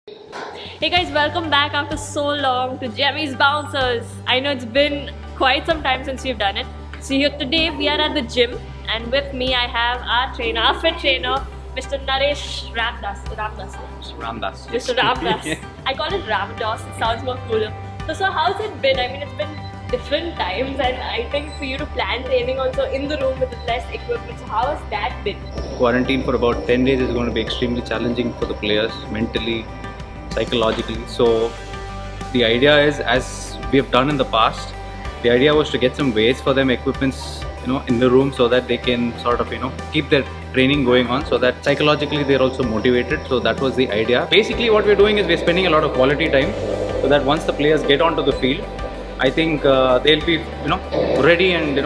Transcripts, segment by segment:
Hey guys, welcome back after so long to Jemmy's Bouncers. I know it's been quite some time since we've done it. So here today we are at the gym, and with me I have our trainer, our fit trainer, Mr. Naresh Ramdas. Ramdas. Mr. Ramdas. I call it Ramdas, it sounds more cooler. So how's it been? I mean, it's been different times, and I think for you to plan training also in the room with less equipment. So how has that been? Quarantine for about 10 days is going to be extremely challenging for the players mentally, psychologically. So the idea is, as we have done in the past, the idea was to get some weights for them, equipments, in the room, so that they can sort of, keep their training going on, so that psychologically they're also motivated. So that was the idea. Basically what we're doing is we're spending a lot of quality time, so that once the players get onto the field, I think they'll be, ready and,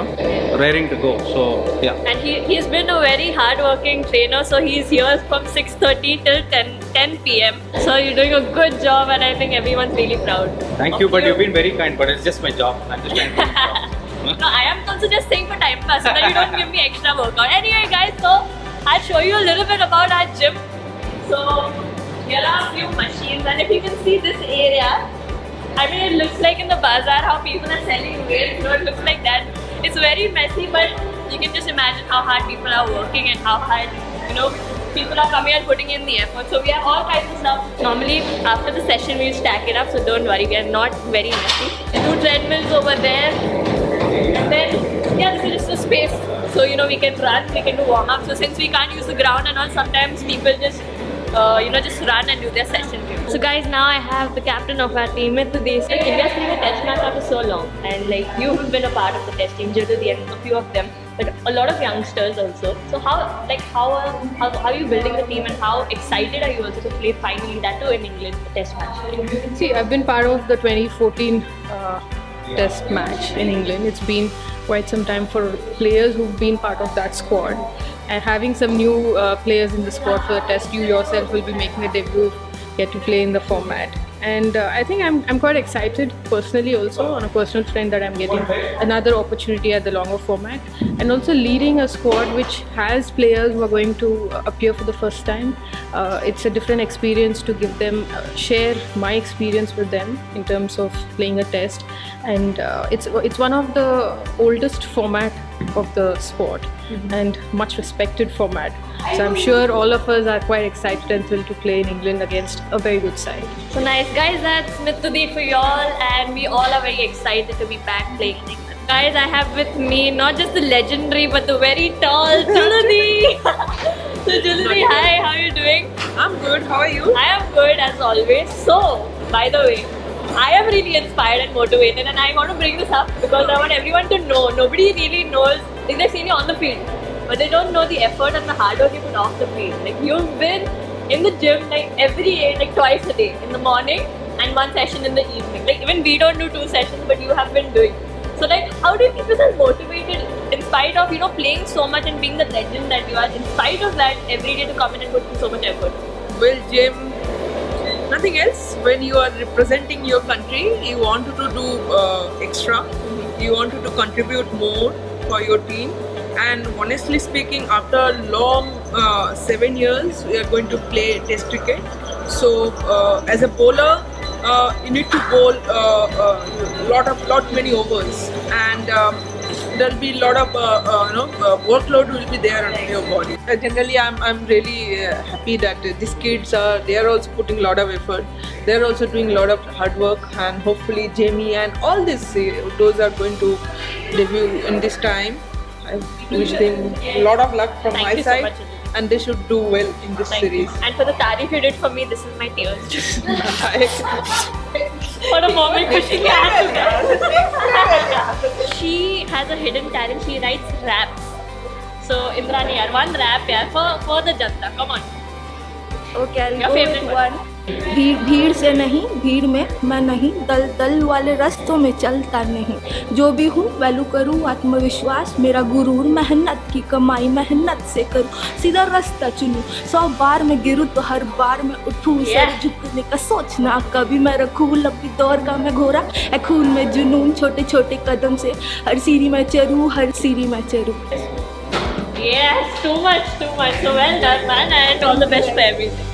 raring to go. So, yeah. And he's been a very hard-working trainer. So he's here from 6:30 till 10 p.m. So you're doing a good job, and I think everyone's really proud. Thank you, but you've been very kind. But it's just my job. I'm just trying to do my job. No, I am also just saying for time pass, so that you don't give me extra workout. Anyway, guys, so I'll show you a little bit about our gym. So here are a few machines, and if you can see this area, I mean, it looks like in the bazaar how people are selling weights. It looks like that. It's very messy, but you can just imagine how hard people are working and how hard, people are coming and putting in the effort. So we have all kinds of stuff. Normally, after the session, we'll stack it up, so don't worry, we are not very messy. 2 treadmills over there. And then, yeah, this is just a space. So, we can run, we can do warm-up. So since we can't use the ground and all, sometimes people just run and do their session. So guys, now I have the captain of our team, India's playing a test match after so long, and you've been a part of the test team, Jyoti and a few of them, but a lot of youngsters also. So how are you building the team, and how excited are you also to play finally that too in England, the test match? See, I've been part of the 2014 test match in England. It's been quite some time for players who've been part of that squad, and having some new players in the squad for the test. You yourself will be making a debut, get to play in the format, and I think I'm quite excited personally, also on a personal trend, that I'm getting another opportunity at the longer format, and also leading a squad which has players who are going to appear for the first time. It's a different experience to give them, share my experience with them in terms of playing a test, and it's one of the oldest format of the sport, and much respected format. So I'm sure all of us are quite excited and thrilled to play in England against a very good side. So nice, guys. That's Smith for y'all, and we all are very excited to be back playing in England. Guys, I have with me not just the legendary but the very tall Juludi. So Juludi, hi, how are you doing? I'm good. How are you? I am good as always. So, by the way, I am really inspired and motivated, and I want to bring this up because I want everyone to know. Nobody really knows. They've seen you on the field, but they don't know the effort and the hard work you put off the field. You've been in the gym every day, twice a day, in the morning and 1 session in the evening. Even we don't do 2 sessions, but you have been doing. So how do you keep yourself motivated in spite of playing so much and being the legend that you are? In spite of that, every day to come in and put in so much effort. Well, gym, nothing else. When you are representing your country, you wanted to do extra. You wanted to contribute more for your team. And honestly speaking, after a long 7 years, we are going to play test cricket. So as a bowler, you need to bowl many overs, and there'll be a lot of workload will be there on your body. Generally, I'm really happy that these kids they are also putting a lot of effort. They're also doing a lot of hard work, and hopefully Jamie and all these those are going to debut in this time. I wish them a lot of luck from Thank my you so side, much. and they should do well in this Thank series. you. And for the tarif you did for me, this is my tears. For a moment, pushing your hand. She has a hidden talent. She writes raps. So Indrani, yaar, one rap, yaar, for the Janta. Come on. Okay, I'll Your go favorite with one. भीड़ से नहीं, भीड़ में मैं नहीं, दल वाले रास्तों में चलता नहीं, जो भी हूँ वैल्यू करूँ, आत्मविश्वास मेरा गुरूर, मेहनत की कमाई मेहनत से करूँ, सीधा रास्ता चुनूँ, 100 बार में गिरूँ तो हर बार में उठूँ, सर झुकने का सोचना कभी मैं रखूँ, लंबी दौर का मैं घोड़ा है, खून में जुनून, छोटे छोटे कदम से हर सीढ़ी में चरूँ, हर सीढ़ी में चरूँ. Yes, too much. So well done, man, and all the best for everything.